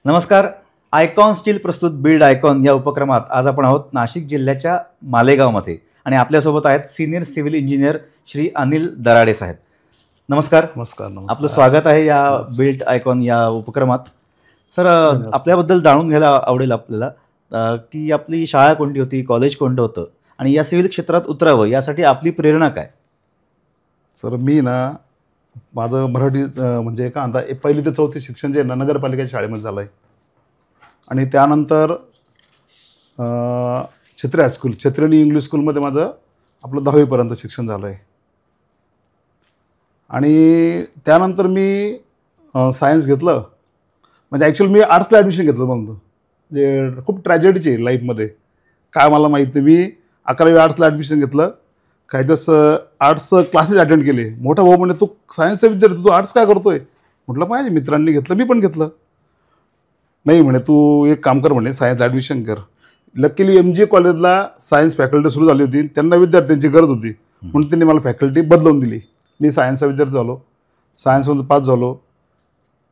नमस्कार. Icon steel प्रस्तुत build icon या उपक्रमात आज आपण आहोत नाशिक जिल्ह्याच्या मालेगावमध्ये आणि आपल्यासोबत आहेत senior civil engineer Shri Anil Darade saheb. नमस्कार. नमस्कार. आपलं स्वागत आहे या बिल्ड आयकॉन या उपक्रमात. सर, आपल्याबद्दल जाणून घ्यायला आवडेल आपल्याला की आपली शाळा कोणती होती, कॉलेज कोणतं होतं आणि या सिव्हिल क्षेत्रात उतरावं यासाठी आपली प्रेरणा काय? सर, मी ना माझं मराठी म्हणजे काय म्हणता 1ली ते 4थी शिक्षण जे ना नगरपालिकेच्या शाळेमध्ये झालं आहे आणि त्यानंतर छत्री हायस्कूल छत्रिणी इंग्लिश स्कूलमध्ये माझं आपलं 10वीपर्यंत शिक्षण झालं आहे. आणि त्यानंतर मी सायन्स घेतलं. म्हणजे ॲक्च्युअली मी आर्ट्सला ॲडमिशन घेतलं म्हणतो. म्हणजे खूप ट्रॅजेडीची आहे लाईफमध्ये. काय मला माहिती, मी 11वी आर्ट्सला ॲडमिशन घेतलं. काही दिवस आर्ट्स क्लासेस अटेंड केले. मोठा भाऊ म्हणे, तू सायन्सचा विद्यार्थी, तू आर्ट्स काय करतोय? म्हटलं माझ्या मित्रांनी घेतलं, मी पण घेतलं. नाही म्हणे, तू एक काम कर म्हणे, सायन्स ॲडमिशन कर. लकीली MG कॉलेजला सायन्स फॅकल्टी सुरू झाली होती. त्यांना विद्यार्थ्यांची गरज होती म्हणून त्यांनी मला फॅकल्टी बदलवून दिली. मी सायन्सचा विद्यार्थी झालो. सायन्समध्ये पास झालो.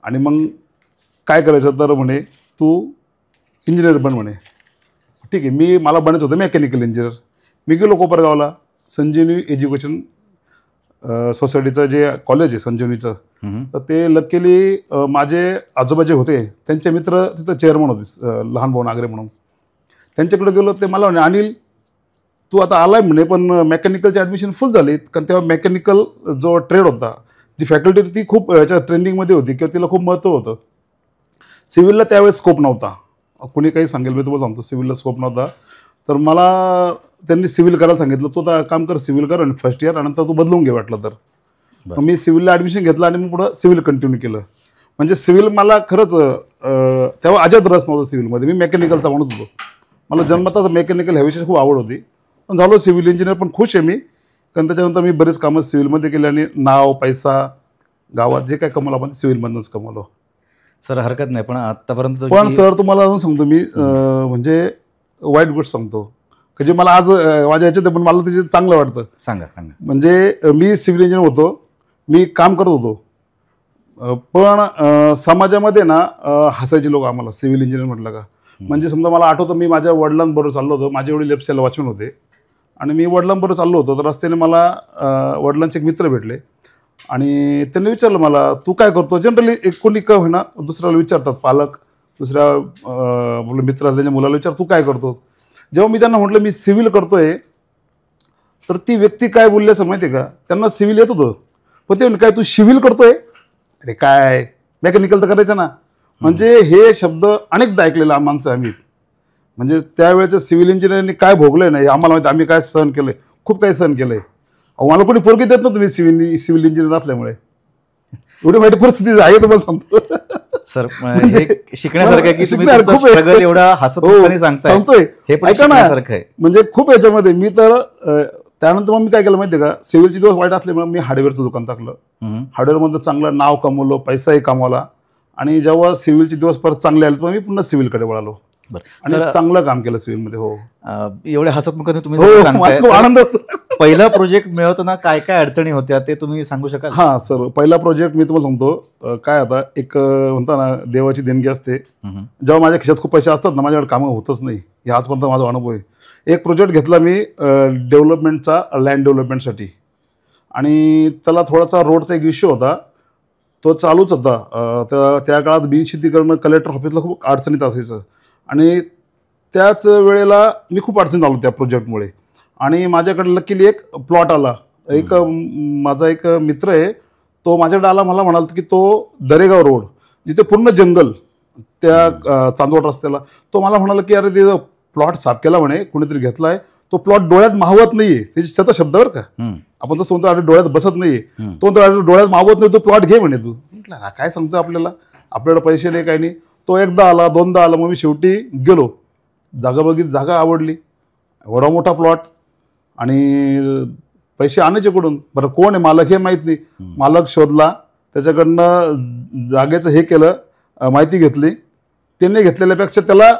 आणि मग काय करायचं तर म्हणे, तू इंजिनियर बन म्हणे. ठीक आहे, मला बनायचं होतं मेकॅनिकल इंजिनियर. मी गेलो कोपरगावला. संजीवनी एज्युकेशन सोसायटीचं जे कॉलेज आहे संजीवनीचं, तर ते लकीली माझे आजोबा जे होते त्यांचे मित्र तिथं चेअरमन होते, लहान भाऊ नागरे म्हणून. त्यांच्याकडे गेलो. ते मला म्हणे, अनिल तू आता आलाय म्हणे, पण मेकॅनिकलची ॲडमिशन फुल झाली. कारण तेव्हा मेकॅनिकल जो ट्रेड होता, जी फॅकल्टी होती ती खूप याच्या ट्रेंडिंगमध्ये होती किंवा तिला खूप महत्त्व होतं. सिव्हिलला त्यावेळेस स्कोप नव्हता. कुणी काही सांगेल मी तुम्हाला सांगतो, सिव्हिलला स्कोप नव्हता. तर मला त्यांनी सिव्हिल करायला सांगितलं. तू आता काम कर, सिव्हिल कर आणि फर्स्ट इयर, नंतर तू बदलून घे वाटलं तर. मी सिव्हिलला ॲडमिशन घेतलं आणि मग पुढं सिव्हिल कंटिन्यू केलं. म्हणजे सिव्हिल मला खरंच तेव्हा अजात रस नव्हता सिव्हिलमध्ये. मी मेकॅनिकलचा म्हणत होतो. मला जन्मताच मेकॅनिकल ह्याविषयी खूप आवड होती. पण झालो सिव्हिल इंजिनियर. पण खुश आहे मी, कारण त्याच्यानंतर मी बरेच कामं सिव्हिलमध्ये केली आणि नाव पैसा गावात जे काय कमवलं आपण सिव्हिलमधूनच कमवलं. सर, हरकत नाही, पण आतापर्यंत पण सर तुम्हाला अजून सांगतो मी, म्हणजे वाईट गोष्ट सांगतो की जे मला आज माझ्या ह्याच्यात, पण मला त्याचे चांगलं वाटतं. सांगा सांगा. म्हणजे मी सिव्हिल इंजिनियर होतो, मी काम करत होतो, पण समाजामध्ये ना हसायचे लोक आम्हाला सिव्हिल इंजिनियर म्हटलं का. म्हणजे समजा मला आठवतं, मी माझ्या वडिलांबरोबर चाललो होतो. माझे वडील लेफ्ट साईडला वॉचमन होते आणि मी वडिलांबरोबर चाललो होतो. तर रस्त्याने मला वडिलांचे एक मित्र भेटले आणि त्यांनी विचारलं मला, तू काय करतो? जनरली एक कोणी का होईना दुसऱ्याला विचारतात, पालक दुसऱ्या मित्राला त्याच्या मुलाला विचार, तू काय करतो? जेव्हा मी त्यांना म्हटलं मी सिव्हिल करतोय, तर ती व्यक्ती काय बोलली असं माहिती आहे का? त्यांना सिव्हिल येत होतं, पण ते काय तू सिव्हिल करतोय? अरे काय, मेकॅनिकल तर करायचं ना. म्हणजे हे शब्द अनेकदा ऐकलेला माणसं आम्ही. म्हणजे त्यावेळेच्या सिव्हिल इंजिनिअरनी काय भोगलंय नाही आम्हाला माहिती. आम्ही काय सहन केलंय, खूप काही सहन केलंय. मला कोणी पोरगी देत नव्हतं मी सिव्हिल इंजिनियर असल्यामुळे. एवढी वाईट परिस्थिती आहे तुम्हाला सांगतो. सर, हे शिकण्यासारखं आहे की तुम्ही तुमचं स्ट्रगल एवढा हसतपणे सांगताय. हे पण शिकण्यासारखं आहे. म्हणजे खूप याच्यामध्ये मी तर त्यानंतर मग मी काय केलं माहिती आहे का, सिव्हिलचे दिवस वाईट असल्यामुळे मी हार्डवेअरचं दुकान टाकलं. हार्डवेअरमध्ये चांगलं नाव कमवलं, पैसाही कमवला. आणि जेव्हा सिव्हिलचे दिवस परत चांगले आले तर मी पुन्हा सिव्हिलकडे वळालो आणि चांगलं काम केलं सिव्हिलमध्ये. हो, एवढ्या हसतमुखाने तुम्ही सांगताय. आनंद. पहिला प्रोजेक्ट मिळवताना काय काय अडचणी होत्या ते तुम्ही सांगू शकाल? हां सर, पहिला प्रोजेक्ट मी तुम्हाला सांगतो. काय आता एक म्हणता ना देवाची देणगी असते. जेव्हा माझ्या खिशात खूप पैसे असतात ना, माझ्याकडे कामं होतच नाही. हे आजपर्यंत माझा अनुभव आहे. एक प्रोजेक्ट घेतला मी डेव्हलपमेंटचा, लँड डेव्हलपमेंटसाठी. आणि त्याला थोडासा रोडचा एक इश्यू होता, तो चालूच होता. त्या काळात बिनशेती करणं कलेक्टर ऑफिसला खूप अडचणीत असायचं. आणि त्याच वेळेला मी खूप अडचणीत आलो त्या प्रोजेक्टमुळे. आणि माझ्याकडे लकीली एक प्लॉट आला. एक माझा एक मित्र आहे, तो माझ्याकडे आला. मला म्हणाला की तो दरेगाव रोड, जिथे पूर्ण जंगल, त्या चांदवड रस्त्याला, तो मला म्हणाला की अरे ते प्लॉट साफ केला म्हणे, कुणीतरी घेतलाय, तो प्लॉट डोळ्यात मावत नाहीये. त्याची त्याचा शब्दावर का आपण तसं म्हणतो, अरे डोळ्यात बसत नाहीये. तो म्हणतो डोळ्यात मावत नाही, तो प्लॉट घे म्हणे तू. म्हटलं काय सांगतो, आपल्याला पैसे नाही, काही नाही. तो एकदा आला, दोनदा आला. मग मी शेवटी गेलो, जागा बघितली, जागा आवडली. एवढा मोठा प्लॉट आणि पैसे आणायचे कुठून? बरं कोण आहे मालक हे माहीत नाही. मालक शोधला, त्याच्याकडनं जागेचं हे केलं, माहिती घेतली. त्यांनी घेतलेल्यापेक्षा त्याला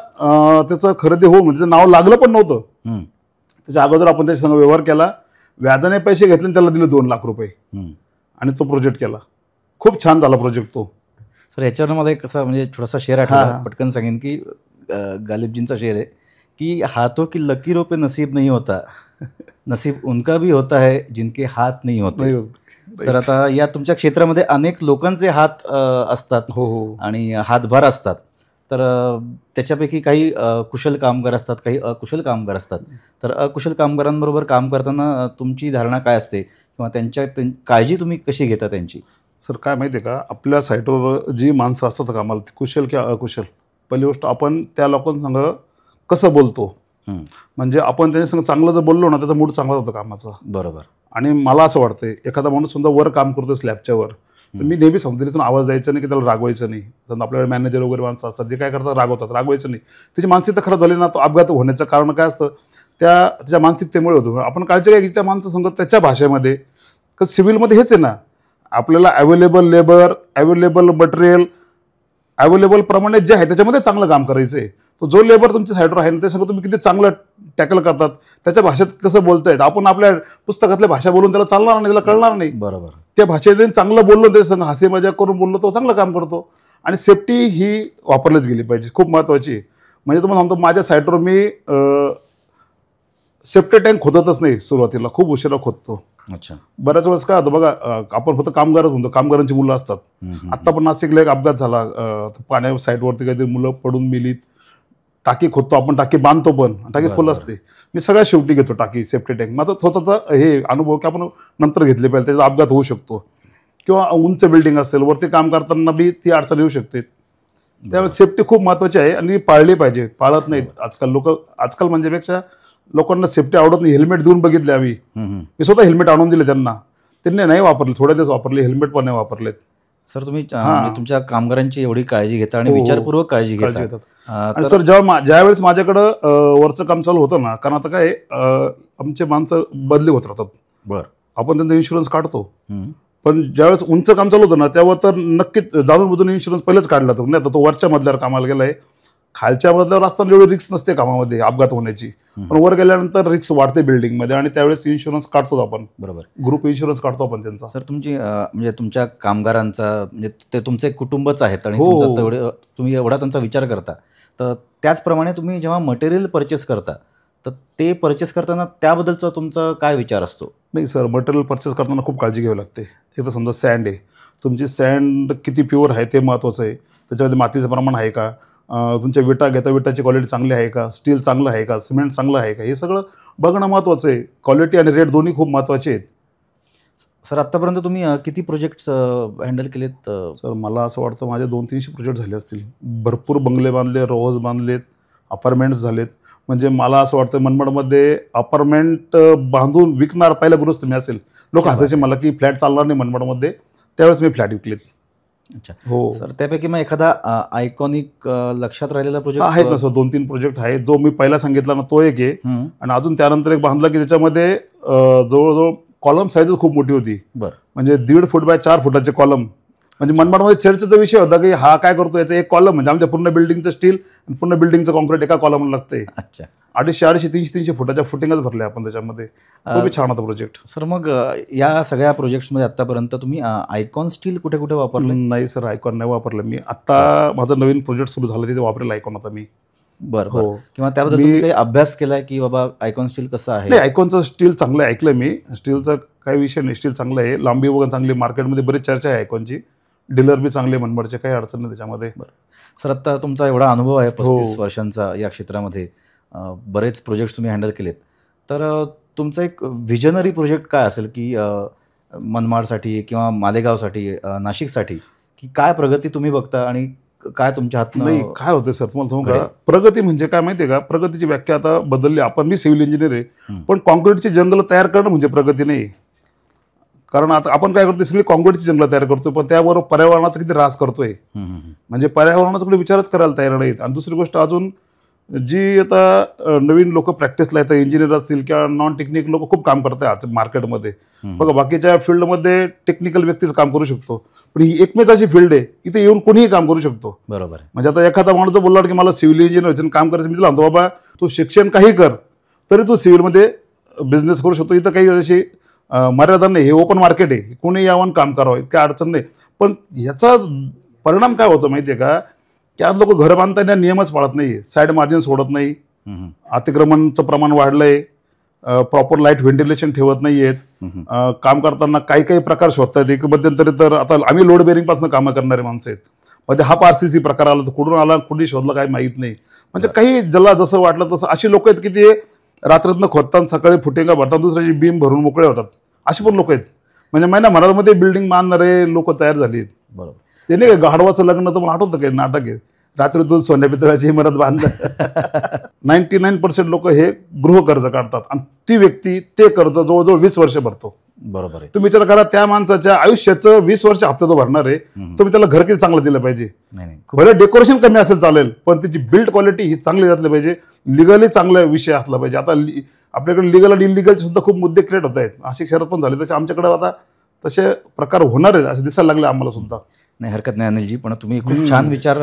त्याचं खरेदी होऊन म्हणजे नाव लागलं पण नव्हतं. त्याच्या अगोदर आपण त्याच्या संग व्यवहार केला, व्याजाने पैसे घेतले आणि त्याला दिले 2 लाख रुपये आणि तो प्रोजेक्ट केला. खूप छान झाला प्रोजेक्ट तो. सर याच्यावर मला एक असा म्हणजे छोटासा शेर आठवला, पटकन सांगेन की गालिबजींचा शेर आहे की हाथों की लकीरों पे नसीब नहीं होता, नसीब उनका भी होता है जिनके हात नाही होते. तर आता या तुमच्या क्षेत्रामध्ये अनेक लोकांचे हात असतात आणि हातभार असतात. तर त्याच्यापैकी काही कुशल कामगार असतात, काही अकुशल कामगार असतात. तर अकुशल कामगारांबरोबर काम करताना तुमची धारणा काय असते किंवा त्यांच्या काळजी तुम्ही कशी घेता त्यांची? सर काय माहिती आहे का, आपल्या साईटवर जी माणसं असतात कामाला ती कुशल किंवा अकुशल, पहिली गोष्ट आपण त्या लोकांसंग कसं बोलतो. म्हणजे आपण त्यांच्यासंग चांगलं जर बोललो ना त्याचा मूड चांगला होता कामाचा. बरोबर. आणि मला असं वाटतंय एखादा माणूस समजा वर काम करतो स्लॅबच्या वर, तर मी नेहमी सांगतो तिथून आवाज द्यायचा नाही की त्याला रागवायचं नाही. समजा आपल्याकडे मॅनेजर वगैरे माणसं असतात ते काय करतात, रागवायचं नाही. त्याची मानसिकता खराब झाली ना, तो अपघात होण्याचं कारण काय असतं, त्याच्या मानसिकतेमुळे होतो. आपण काळजी घ्या की त्या माणसं समजा त्याच्या भाषेमध्ये, तर सिव्हिलमध्ये हेच आहे ना, आपल्याला available labour, available material, available प्रमाणे जे आहे त्याच्यामध्ये चांगलं काम करायचं आहे. तो जो लेबर तुमच्या साईडवर आहे ना ते सगळं तुम्ही किती चांगलं टॅकल करतात, त्याच्या भाषेत कसं बोलतायत. आपण आपल्या पुस्तकातल्या भाषा बोलून त्याला चालणार नाही, त्याला कळणार नाही. बरोबर. त्या भाषेत चांगलं बोललो, त्याच्या संग हसी मजाक करून बोललो तो चांगलं काम करतो. आणि सेफ्टी ही वापरलीच गेली पाहिजे, खूप महत्त्वाची. म्हणजे तुम्हाला सांगतो माझ्या साईटवर मी सेफ्टी टँक खोदतच नाही सुरुवातीला, खूप उशिरा खोदतो. अच्छा. बऱ्याच वेळेस काय होतं बघा, आपण फक्त कामगारच म्हणतो, कामगारांची मुलं असतात. आत्ता पण नाशिकला एक अपघात झाला, पाण्या साईडवरती काहीतरी मुलं पडून मिलीत. टाकी खोदतो आपण, टाकी बांधतो पण टाकी खोल असते. मी सगळ्यात शेवटी घेतो टाकी सेफ्टी टँक. माझा स्वतःचा हे अनुभव की आपण नंतर घेतले पाहिजे, त्याचा अपघात होऊ शकतो. किंवा उंच बिल्डिंग असेल वरती काम करताना बी ती अडचण येऊ शकते. त्यामुळे सेफ्टी खूप महत्त्वाची आहे आणि पाळली पाहिजे. पाळत नाहीत आजकाल लोक. आजकाल म्हणजेपेक्षा लोकांना सेफ्टी आवडत नाही. हेल्मेट देऊन बघितले आम्ही, मी स्वतः हेल्मेट आणून दिले त्यांना, त्यांनी नाही वापरले, थोड्या दिवस वापरले, हेल्मेट पण नाही वापरलेत. सर तुम्ही म्हणजे तुमच्या कामगारांची एवढी काळजी घेता आणि विचारपूर्वक काळजी घेतात. आणि सर ज्यावेळेस माझ्याकडं वरचं काम चालू होतं ना, कारण आता काय आमचे माणसं बदली होत राहतात. बरं. आपण त्यांचा इन्शुरन्स काढतो, पण ज्यावेळेस उंच काम चालू होतं ना तेव्हा तर नक्कीच जाणून बुजून इन्शुरन्स पहिलेच काढला तर नाही. आता तो वरच्या मधल्यावर कामाला गेलाय, खालच्या मधल्यावर असताना एवढी रिस्क नसते कामामध्ये अपघात होण्याची, पण वर गेल्यानंतर रिस्क वाढते बिल्डिंगमध्ये आणि त्यावेळेस इन्शुरन्स काढतो आपण. बरोबर. ग्रुप इन्शुरन्स काढतो आपण त्यांचा. सर तुमची म्हणजे तुमच्या कामगारांचा म्हणजे ते तुमचे कुटुंबच आहेत आणि तुम्ही एवढा त्यांचा विचार करता, तर त्याचप्रमाणे तुम्ही जेव्हा मटेरियल परचेस करता तर ते परचेस करताना त्याबद्दलचा तुमचा काय विचार असतो? नाही सर, मटेरियल परचेस करताना खूप काळजी घ्यावी लागते. एक तर समजा सँड आहे, तुमची सँड किती प्युअर आहे ते महत्त्वाचं आहे. त्याच्यामध्ये मातीचं प्रमाण आहे का, तुमच्या विटा घेता विटाची क्वालिटी चांगली आहे का, स्टील चांगलं आहे का, सिमेंट चांगलं आहे का, हे सगळं बघणं महत्त्वाचं आहे. क्वालिटी आणि रेट दोन्ही खूप महत्त्वाचे आहेत. सर आत्तापर्यंत तुम्ही किती प्रोजेक्ट्स हँडल केलेत? सर मला असं वाटतं माझे 200-300 प्रोजेक्ट झाले असतील. भरपूर बंगले बांधले, रोज बांधलेत, अपार्टमेंट्स झालेत. म्हणजे मला असं वाटतं मनमाडमध्ये अपार्टमेंट बांधून विकणार पहिला ग्रुप तुम्ही असेल. लोक हसायचे मला की फ्लॅट चालणार नाही मनमाडमध्ये, त्यावेळेस मी फ्लॅट विकलेत. अच्छा. हो सर, त्यापैकी मग एखादा आयकॉनिक लक्षात राहिलेला प्रोजेक्ट आहेत ना सर? 2-3 प्रोजेक्ट आहेत. जो मी पहिला सांगितला ना तो एक आहे, आणि अजून त्यानंतर एक बांधला की त्याच्यामध्ये जवळजवळ कॉलम साईज खूप मोठी होती. बरं. म्हणजे 1.5 फूट बाय 4 फुटाचे कॉलम. म्हणजे मनमाडमध्ये चर्चेचा विषय होता की हा काय करतो, याचा एक कॉलम म्हणजे आमच्या पूर्ण बिल्डिंगचं स्टील आणि पूर्ण बिल्डिंगचं कॉन्क्रीट एका कॉलमला लागतंय. अच्छा. 250, 300 फुटाच्या फुटिंगच भरले आपण त्याच्यामध्ये. तो बी छान होता प्रोजेक्ट. सर मग या सगळ्या प्रोजेक्ट्समध्ये आतापर्यंत तुम्ही आयकॉन स्टील कुठे कुठे वापरलं? नाही सर, आयकॉन नाही वापरलं मी. आता माझं नवीन प्रोजेक्ट सुरू झालं तिथे वापरेल आयकॉन आता मी. बरं. हो. किंवा त्याबद्दल तुम्ही काही अभ्यास केलाय की बाबा आयकॉन स्टील कसं आहे? नाही, आयकॉनचं स्टील चांगलं आहे, ऐकलं मी. स्टीलचा काही विषय नाही, स्टील चांगलं आहे. लांबी वगैरे चांगली, मार्केटमध्ये बरीच चर्चा आहे आयकॉनची. डीलर बी चांगले मनमाडचे, काही अडचण नाही त्याच्यामध्ये. सर आता तुमचा एवढा अनुभव आहे 35 वर्षांचा या क्षेत्रामध्ये, बरेच प्रोजेक्ट्स तुम्ही हँडल केलेत, तर तुमचा एक व्हिजनरी प्रोजेक्ट काय असेल की मनमाडसाठी किंवा मालेगावसाठी, नाशिकसाठी, की काय प्रगती तुम्ही बघता आणि काय तुमच्या हातनं? नाही, काय होतं सर तुम्हाला सांगू का, प्रगती म्हणजे काय माहिती आहे का, प्रगतीची व्याख्या आता बदलली. आपण मी सिव्हिल इंजिनियर आहे, पण कॉन्क्रीटची जंगल तयार करणं म्हणजे प्रगती नाही. कारण आता आपण काय करतो, सगळी कॉन्क्रीटची जंगलं तयार करतोय, पण त्याबरोबर पर्यावरणाचा किती ऱ्हास करतोय. म्हणजे पर्यावरणाचा कुठे विचारच करायला तयार नाहीत. आणि दुसरी गोष्ट अजून जी आता नवीन लोक प्रॅक्टिसला येतात, इंजिनियर असतील किंवा नॉन टेक्निकल लोक खूप काम करतात आज मार्केटमध्ये. बघा, बाकीच्या फील्डमध्ये टेक्निकल व्यक्तीच काम करू शकतो, पण ही एकमेच अशी फील्ड आहे इथे येऊन कोणीही काम करू शकतो. बरोबर. म्हणजे आता एखादा माणूस जर बोलला की मला सिव्हिल इंजिनियर काम करायचं, मी तुला म्हणतो बाबा तू शिक्षण काही कर तरी तू सिव्हिलमध्ये बिझनेस करू शकतो. इथं काही अशी मर्यादा नाही, हे ओपन मार्केट आहे, कोणी यावं काम करावं, इतक्या अडचण नाही. पण ह्याचा परिणाम काय होतो माहिती आहे का, की आज लोक घरं बांधताना नियमच पाळत नाही, साईड मार्जिन सोडत नाही, अतिक्रमणचं प्रमाण वाढलंय, प्रॉपर लाईट व्हेंटिलेशन ठेवत नाहीयेत, काम करताना काही काही प्रकार शोधतात. एक मध्यंतरी तर आता आम्ही लोड बेरिंग पासून कामं करणारे माणसं आहेत, मध्ये हा RCC प्रकार आला तर कुठून आला कुठे शोधला काही माहीत नाही. म्हणजे काही ज्याला जसं वाटलं तसं अशी लोक आहेत की ते रात्रीतनं खोदतात, सकाळी फुटिंगा भरतात, दुसऱ्याची बीम भरून मोकळे होतात, अशी पण लोक आहेत. म्हणजे महिन्याभरामध्ये बिल्डिंग बांधणारे लोक तयार झाली आहेत. बरोबर. ते नाही का गाढवाचं लग्न तर मला आठवतं काय नाटक आहे, रात्रीतून सोन्या पितळाची इमारत बांधलं. 99% लोक हे गृह कर्ज काढतात आणि ती व्यक्ती ते कर्ज जवळजवळ 20 वर्ष भरतो. बरोबर आहे. तुम्ही विचार करा, त्या माणसाच्या आयुष्याचं 20 वर्ष हप्ता तो भरणार आहे, तुम्ही त्याला घर किती चांगलं दिलं पाहिजे. नाही बरं डेकोरेशन कमी असेल चालेल, पण त्याची बिल्ड क्वालिटी ही चांगली असली पाहिजे, लिगली चांगला विषय असला पाहिजे. आता आपल्याकडे लिगल आणि इलिगलचे सुद्धा खूप मुद्दे क्रिएट होत आहेत, अशी शरत पण झाली. त्याच्या आमच्याकडे आता तसे प्रकार होणार आहेत असं दिसायला लागले आम्हाला सुद्धा. नाही हरकत नाही अनिलजी, पण तुम्ही खूप छान विचार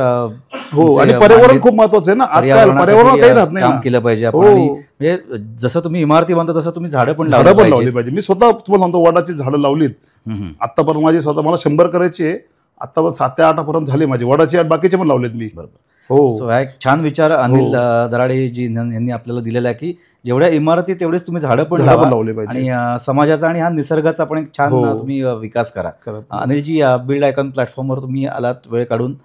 हो, आणि पर्यावरण खूप महत्वाचं आहे ना आजकाल, पर्यावरण काही राहत नाही, काम केलं पाहिजे आपण. म्हणजे जसं तुम्ही इमारती बांधता तसं तुम्ही झाडं पण लावली पाहिजे. मी स्वतः तुम्हाला सांगतो, वडाची झाडं लावलीत आतापर्यंत माझी, स्वतः मला 100 करायची आहे, आता 7 ते 8 पर्यंत झाली माझी वडाची, आणि बाकीचे पण लावलेत मी. हो, हा एक छान विचार अनिल दराडेजी यांनी आपल्याला दिलेला आहे की जेवढ्या इमारती तेवढेच तुम्ही झाडं पण लावले पाहिजे, आणि समाजाचा आणि हा निसर्गाचा पण एक छान तुम्ही विकास करा. अनिलजी, बिल्ड आयकॉन प्लॅटफॉर्मवर तुम्ही आलात वेळ काढून,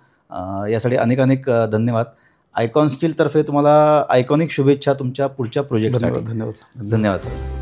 यासाठी अनेक अनेक धन्यवाद. आयकॉन स्टील तर्फे तुम्हाला आयकॉनिक शुभेच्छा तुमच्या पुढच्या प्रोजेक्टसाठी. धन्यवाद. धन्यवाद सर.